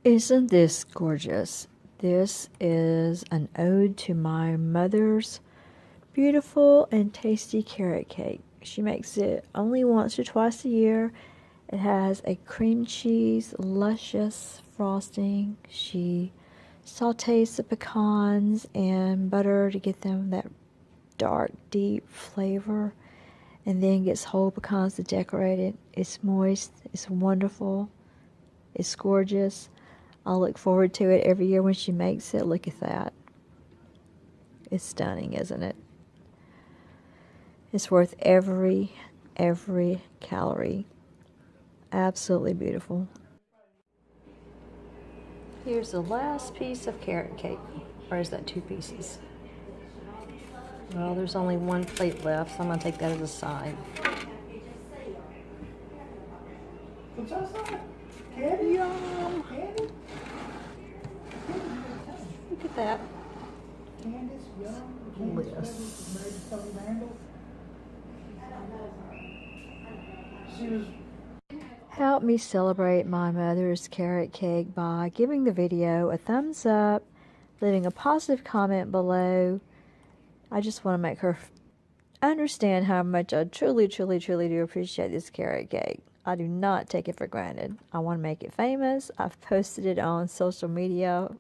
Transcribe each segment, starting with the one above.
Isn't this gorgeous? This is an ode to my mother's beautiful and tasty carrot cake. She makes it only once or twice a year. It has a cream cheese, luscious frosting. She sautés the pecans and butter to get them that dark, deep flavor, and then gets whole pecans to decorate it. It's moist, it's wonderful, it's gorgeous. I look forward to it every year when she makes it. Look at that. It's stunning, isn't it? It's worth every calorie. Absolutely beautiful. Here's the last piece of carrot cake. Or is that 2 pieces? Well, there's only 1 plate left, so I'm going to take that as a side. Yum! Look at that. Help me celebrate my mother's carrot cake by giving the video a thumbs up, leaving a positive comment below. I just want to make her understand how much I truly do appreciate this carrot cake. I do not take it for granted. I want to make it famous. I've posted it on social media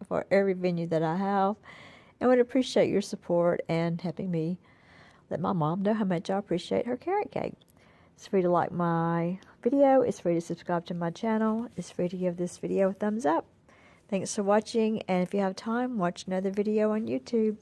for every venue that I have, and would appreciate your support and helping me let my mom know how much I appreciate her carrot cake. It's free to like my video. It's free to subscribe to my channel. It's free to give this video a thumbs up. Thanks for watching, and if you have time, watch another video on YouTube.